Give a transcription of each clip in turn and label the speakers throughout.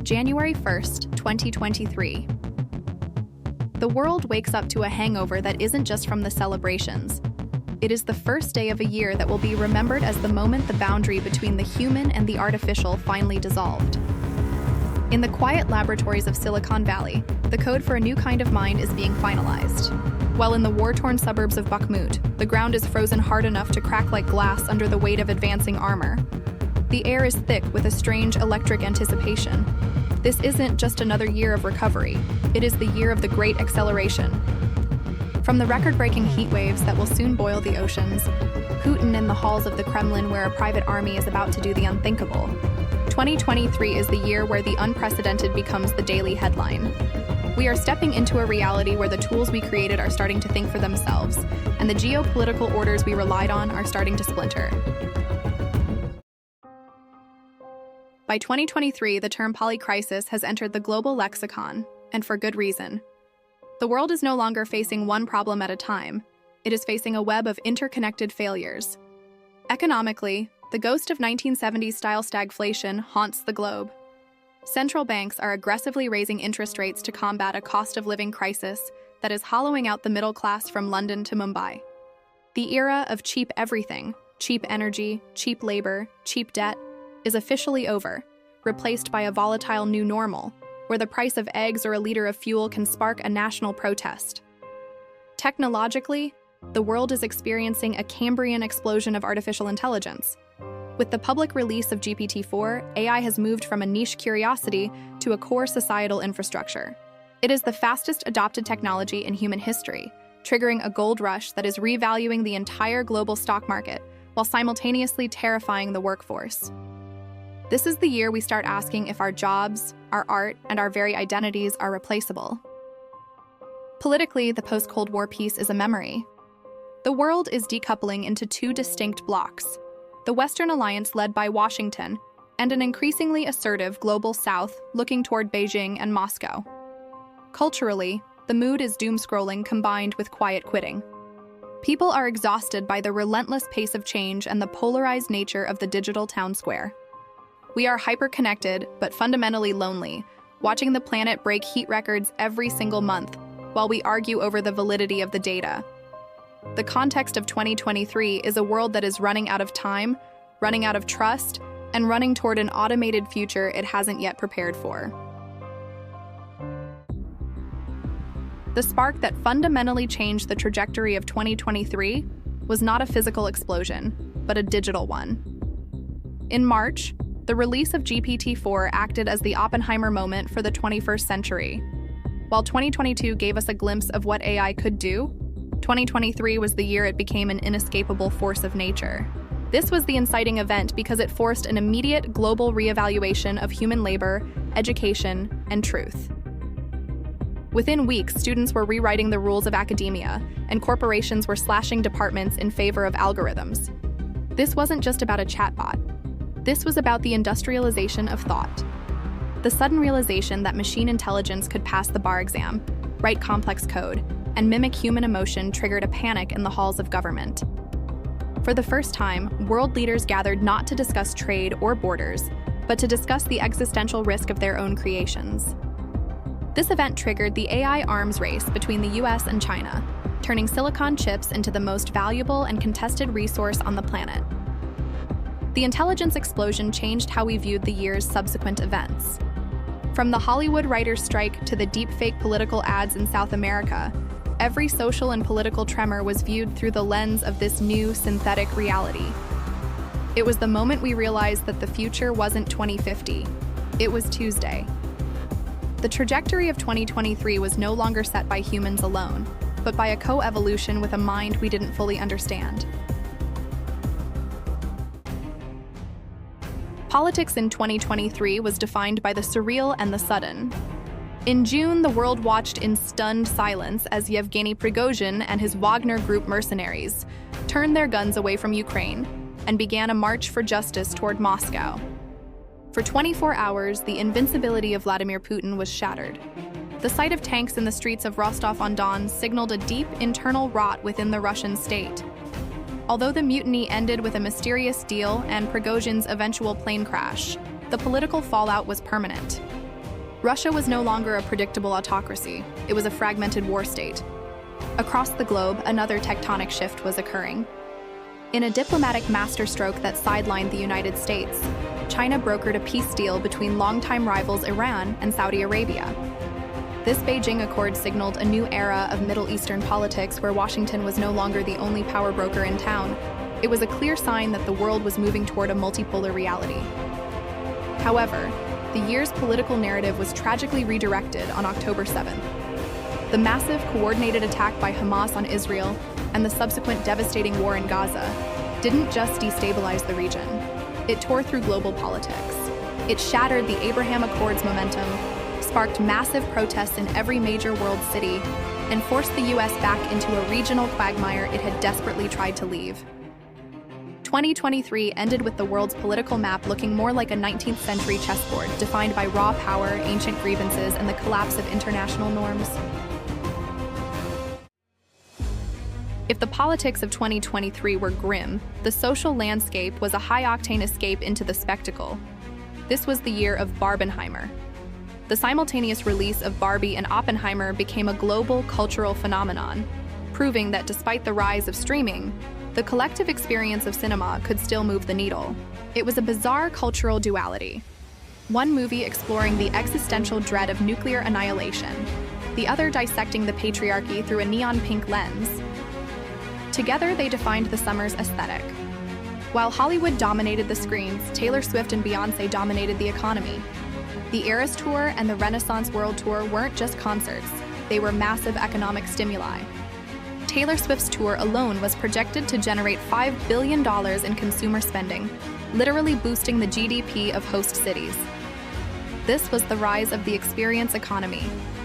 Speaker 1: January 1st, 2023. The world wakes up to a hangover that isn't just from the celebrations. It is the first day of a year that will be remembered as the moment the boundary between the human and the artificial finally dissolved. In the quiet laboratories of Silicon Valley, the code for a new kind of mind is being finalized. While in the war-torn suburbs of Bakhmut, the ground is frozen hard enough to crack like glass under the weight of advancing armor. The air is thick with a strange electric anticipation. This isn't just another year of recovery. It is the year of the Great Acceleration. From the record-breaking heat waves that will soon boil the oceans, Putin in the halls of the Kremlin where a private army is about to do the unthinkable, 2023 is the year where the unprecedented becomes the daily headline. We are stepping into a reality where the tools we created are starting to think for themselves, and the geopolitical orders we relied on are starting to splinter. By 2023, the term polycrisis has entered the global lexicon, and for good reason. The world is no longer facing one problem at a time. It is facing a web of interconnected failures. Economically, the ghost of 1970s-style stagflation haunts the globe. Central banks are aggressively raising interest rates to combat a cost-of-living crisis that is hollowing out the middle class from London to Mumbai. The era of cheap everything, cheap energy, cheap labor, cheap debt, is officially over, replaced by a volatile new normal, where the price of eggs or a liter of fuel can spark a national protest. Technologically, the world is experiencing a Cambrian explosion of artificial intelligence. With the public release of GPT-4, AI has moved from a niche curiosity to a core societal infrastructure. It is the fastest adopted technology in human history, triggering a gold rush that is revaluing the entire global stock market while simultaneously terrifying the workforce. This is the year we start asking if our jobs, our art, and our very identities are replaceable. Politically, the post-Cold War peace is a memory. The world is decoupling into two distinct blocks: the Western alliance led by Washington, and an increasingly assertive global South looking toward Beijing and Moscow. Culturally, the mood is doom-scrolling combined with quiet quitting. People are exhausted by the relentless pace of change and the polarized nature of the digital town square. We are hyper-connected, but fundamentally lonely, watching the planet break heat records every single month, while we argue over the validity of the data. The context of 2023 is a world that is running out of time, running out of trust, and running toward an automated future it hasn't yet prepared for. The spark that fundamentally changed the trajectory of 2023 was not a physical explosion, but a digital one. In March, the release of GPT-4 acted as the Oppenheimer moment for the 21st century. While 2022 gave us a glimpse of what AI could do, 2023 was the year it became an inescapable force of nature. This was the inciting event because it forced an immediate global reevaluation of human labor, education, and truth. Within weeks, students were rewriting the rules of academia, and corporations were slashing departments in favor of algorithms. This wasn't just about a chatbot. This was about the industrialization of thought. The sudden realization that machine intelligence could pass the bar exam, write complex code, and mimic human emotion triggered a panic in the halls of government. For the first time, world leaders gathered not to discuss trade or borders, but to discuss the existential risk of their own creations. This event triggered the AI arms race between the US and China, turning silicon chips into the most valuable and contested resource on the planet. The intelligence explosion changed how we viewed the year's subsequent events. From the Hollywood writers' strike to the deepfake political ads in South America, every social and political tremor was viewed through the lens of this new synthetic reality. It was the moment we realized that the future wasn't 2050, it was Tuesday. The trajectory of 2023 was no longer set by humans alone, but by a co-evolution with a mind we didn't fully understand. Politics in 2023 was defined by the surreal and the sudden. In June, the world watched in stunned silence as Yevgeny Prigozhin and his Wagner Group mercenaries turned their guns away from Ukraine and began a march for justice toward Moscow. For 24 hours, the invincibility of Vladimir Putin was shattered. The sight of tanks in the streets of Rostov-on-Don signaled a deep internal rot within the Russian state. Although the mutiny ended with a mysterious deal and Prigozhin's eventual plane crash, the political fallout was permanent. Russia was no longer a predictable autocracy. It was a fragmented war state. Across the globe, another tectonic shift was occurring. In a diplomatic masterstroke that sidelined the United States, China brokered a peace deal between longtime rivals Iran and Saudi Arabia. This Beijing Accord signaled a new era of Middle Eastern politics where Washington was no longer the only power broker in town. It was a clear sign that the world was moving toward a multipolar reality. However, the year's political narrative was tragically redirected on October 7th. The massive, coordinated attack by Hamas on Israel and the subsequent devastating war in Gaza didn't just destabilize the region. It tore through global politics. It shattered the Abraham Accords momentum, sparked massive protests in every major world city, and forced the U.S. back into a regional quagmire it had desperately tried to leave. 2023 ended with the world's political map looking more like a 19th century chessboard, defined by raw power, ancient grievances, and the collapse of international norms. If the politics of 2023 were grim, the social landscape was a high-octane escape into the spectacle. This was the year of Barbenheimer. The simultaneous release of Barbie and Oppenheimer became a global cultural phenomenon, proving that despite the rise of streaming, the collective experience of cinema could still move the needle. It was a bizarre cultural duality. One movie exploring the existential dread of nuclear annihilation, the other dissecting the patriarchy through a neon pink lens. Together, they defined the summer's aesthetic. While Hollywood dominated the screens, Taylor Swift and Beyoncé dominated the economy. The Eras Tour and the Renaissance World Tour weren't just concerts, they were massive economic stimuli. Taylor Swift's tour alone was projected to generate $5 billion in consumer spending, literally boosting the GDP of host cities. This was the rise of the experience economy,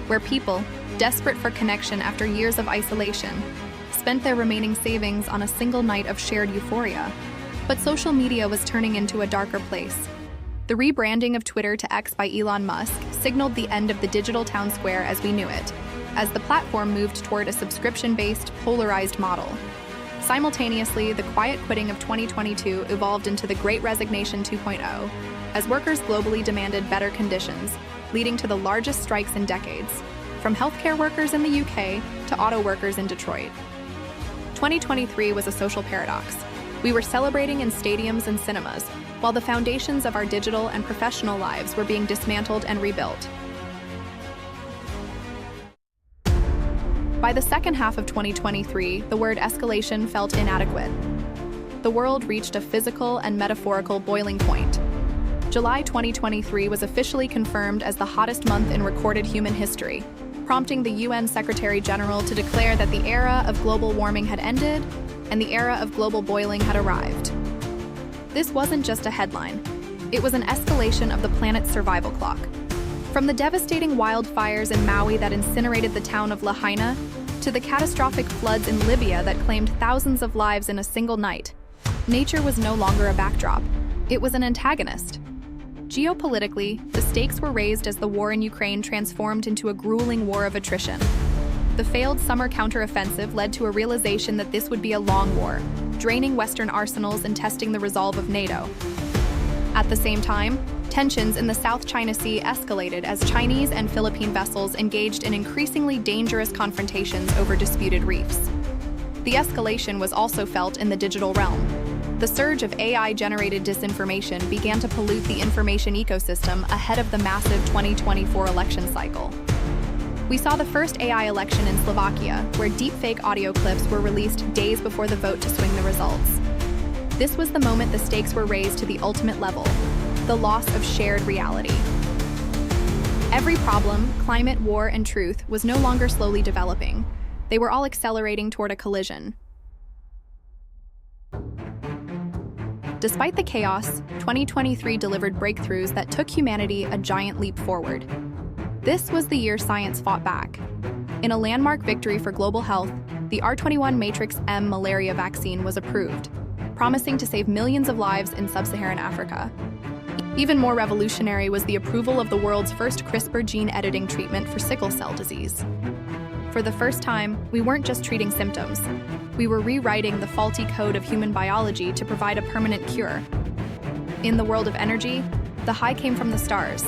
Speaker 1: where people, desperate for connection after years of isolation, spent their remaining savings on a single night of shared euphoria. But social media was turning into a darker place. The rebranding of Twitter to X by Elon Musk signaled the end of the digital town square as we knew it, as the platform moved toward a subscription-based, polarized model. Simultaneously, the quiet quitting of 2022 evolved into the Great Resignation 2.0, as workers globally demanded better conditions, leading to the largest strikes in decades, from healthcare workers in the UK to auto workers in Detroit. 2023 was a social paradox. We were celebrating in stadiums and cinemas, while the foundations of our digital and professional lives were being dismantled and rebuilt. By the second half of 2023, the word escalation felt inadequate. The world reached a physical and metaphorical boiling point. July 2023 was officially confirmed as the hottest month in recorded human history, prompting the UN Secretary General to declare that the era of global warming had ended and the era of global boiling had arrived. This wasn't just a headline. It was an escalation of the planet's survival clock. From the devastating wildfires in Maui that incinerated the town of Lahaina, to the catastrophic floods in Libya that claimed thousands of lives in a single night, nature was no longer a backdrop. It was an antagonist. Geopolitically, the stakes were raised as the war in Ukraine transformed into a grueling war of attrition. The failed summer counteroffensive led to a realization that this would be a long war, draining Western arsenals and testing the resolve of NATO. At the same time, tensions in the South China Sea escalated as Chinese and Philippine vessels engaged in increasingly dangerous confrontations over disputed reefs. The escalation was also felt in the digital realm. The surge of AI-generated disinformation began to pollute the information ecosystem ahead of the massive 2024 election cycle. We saw the first AI election in Slovakia, where deepfake audio clips were released days before the vote to swing the results. This was the moment the stakes were raised to the ultimate level, the loss of shared reality. Every problem, climate, war, and truth was no longer slowly developing. They were all accelerating toward a collision. Despite the chaos, 2023 delivered breakthroughs that took humanity a giant leap forward. This was the year science fought back. In a landmark victory for global health, the R21 Matrix M malaria vaccine was approved, promising to save millions of lives in sub-Saharan Africa. Even more revolutionary was the approval of the world's first CRISPR gene editing treatment for sickle cell disease. For the first time, we weren't just treating symptoms. We were rewriting the faulty code of human biology to provide a permanent cure. In the world of energy, the high came from the stars.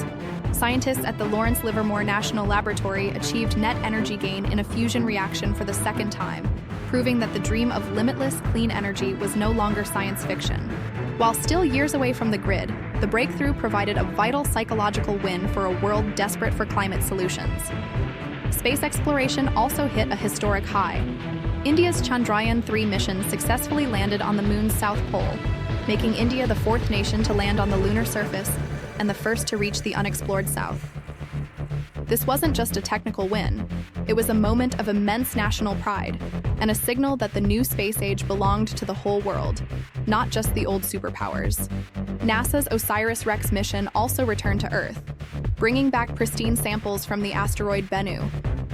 Speaker 1: Scientists at the Lawrence Livermore National Laboratory achieved net energy gain in a fusion reaction for the second time, proving that the dream of limitless clean energy was no longer science fiction. While still years away from the grid, the breakthrough provided a vital psychological win for a world desperate for climate solutions. Space exploration also hit a historic high. India's Chandrayaan-3 mission successfully landed on the moon's south pole, making India the fourth nation to land on the lunar surface and the first to reach the unexplored south. This wasn't just a technical win, it was a moment of immense national pride and a signal that the new space age belonged to the whole world, not just the old superpowers. NASA's OSIRIS-REx mission also returned to Earth, bringing back pristine samples from the asteroid Bennu,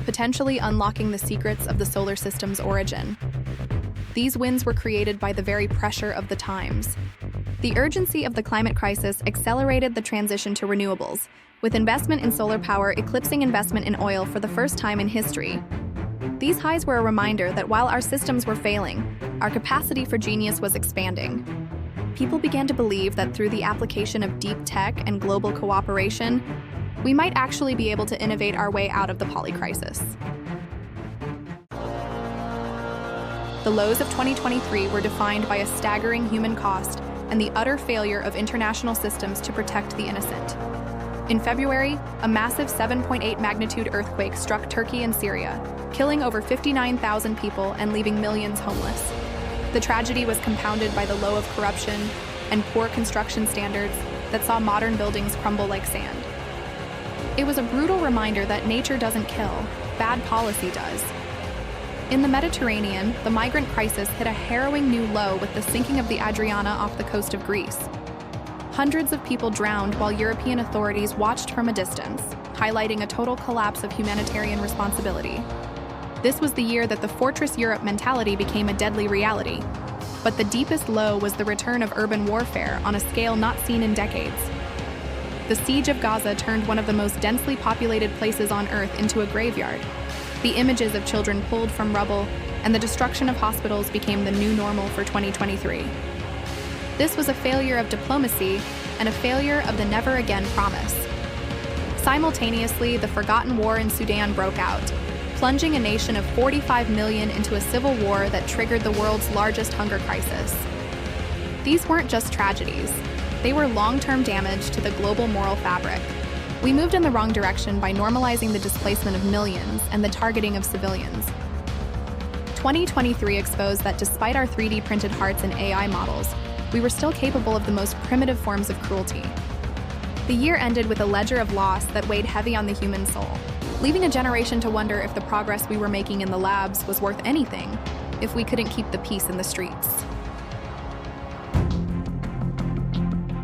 Speaker 1: potentially unlocking the secrets of the solar system's origin. These wins were created by the very pressure of the times. The urgency of the climate crisis accelerated the transition to renewables, with investment in solar power eclipsing investment in oil for the first time in history. These highs were a reminder that while our systems were failing, our capacity for genius was expanding. People began to believe that through the application of deep tech and global cooperation, we might actually be able to innovate our way out of the poly crisis. The lows of 2023 were defined by a staggering human cost and the utter failure of international systems to protect the innocent. In February, a massive 7.8 magnitude earthquake struck Turkey and Syria, killing over 59,000 people and leaving millions homeless. The tragedy was compounded by the low of corruption and poor construction standards that saw modern buildings crumble like sand. It was a brutal reminder that nature doesn't kill, bad policy does. In the Mediterranean, the migrant crisis hit a harrowing new low with the sinking of the Adriana off the coast of Greece. Hundreds of people drowned while European authorities watched from a distance, highlighting a total collapse of humanitarian responsibility. This was the year that the Fortress Europe mentality became a deadly reality. But the deepest low was the return of urban warfare on a scale not seen in decades. The siege of Gaza turned one of the most densely populated places on Earth into a graveyard. The images of children pulled from rubble and the destruction of hospitals became the new normal for 2023. This was a failure of diplomacy and a failure of the never again promise. Simultaneously, the forgotten war in Sudan broke out, plunging a nation of 45 million into a civil war that triggered the world's largest hunger crisis. These weren't just tragedies. They were long-term damage to the global moral fabric. We moved in the wrong direction by normalizing the displacement of millions and the targeting of civilians. 2023 exposed that despite our 3D printed hearts and AI models, we were still capable of the most primitive forms of cruelty. The year ended with a ledger of loss that weighed heavy on the human soul, leaving a generation to wonder if the progress we were making in the labs was worth anything if we couldn't keep the peace in the streets.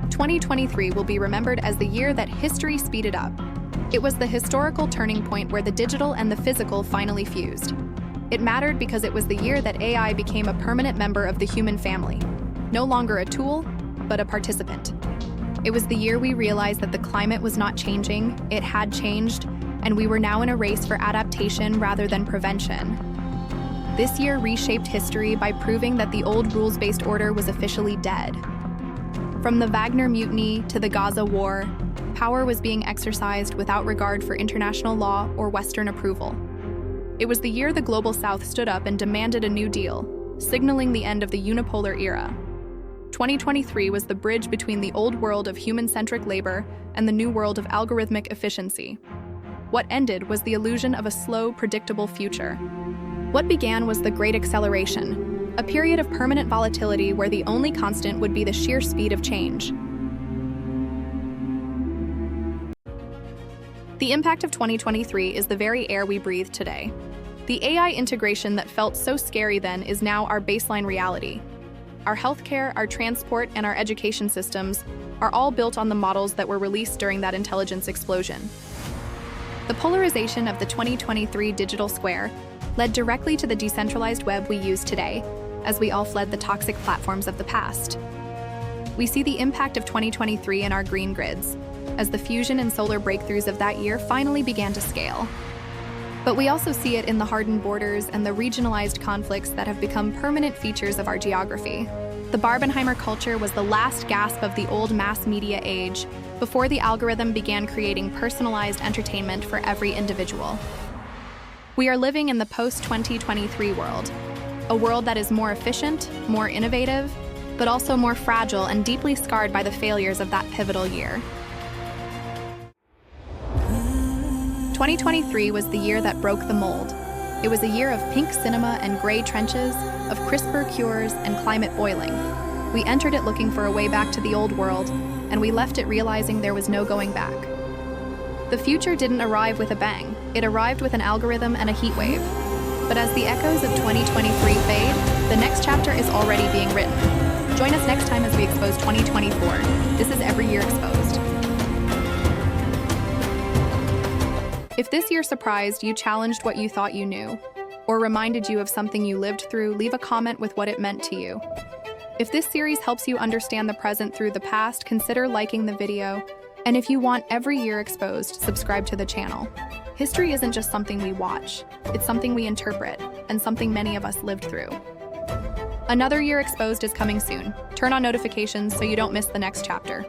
Speaker 1: 2023 will be remembered as the year that history speeded up. It was the historical turning point where the digital and the physical finally fused. It mattered because it was the year that AI became a permanent member of the human family, no longer a tool, but a participant. It was the year we realized that the climate was not changing, it had changed, and we were now in a race for adaptation rather than prevention. This year reshaped history by proving that the old rules-based order was officially dead. From the Wagner Mutiny to the Gaza War, power was being exercised without regard for international law or Western approval. It was the year the Global South stood up and demanded a new deal, signaling the end of the unipolar era. 2023 was the bridge between the old world of human-centric labor and the new world of algorithmic efficiency. What ended was the illusion of a slow, predictable future. What began was the Great Acceleration, a period of permanent volatility where the only constant would be the sheer speed of change. The impact of 2023 is the very air we breathe today. The AI integration that felt so scary then is now our baseline reality. Our healthcare, our transport, and our education systems are all built on the models that were released during that intelligence explosion. The polarization of the 2023 digital square led directly to the decentralized web we use today, as we all fled the toxic platforms of the past. We see the impact of 2023 in our green grids, as the fusion and solar breakthroughs of that year finally began to scale. But we also see it in the hardened borders and the regionalized conflicts that have become permanent features of our geography. The Barbenheimer culture was the last gasp of the old mass media age, before the algorithm began creating personalized entertainment for every individual. We are living in the post-2023 world, a world that is more efficient, more innovative, but also more fragile and deeply scarred by the failures of that pivotal year. 2023 was the year that broke the mold. It was a year of pink cinema and gray trenches, of CRISPR cures and climate boiling. We entered it looking for a way back to the old world, and we left it realizing there was no going back. The future didn't arrive with a bang. It arrived with an algorithm and a heat wave. But as the echoes of 2023 fade, the next chapter is already being written. Join us next time as we expose 2024. This is Every Year Exposed. If this year surprised you, challenged what you thought you knew, or reminded you of something you lived through, leave a comment with what it meant to you. If this series helps you understand the present through the past, consider liking the video. And if you want Every Year Exposed, subscribe to the channel. History isn't just something we watch, it's something we interpret, and something many of us lived through. Another Year Exposed is coming soon. Turn on notifications so you don't miss the next chapter.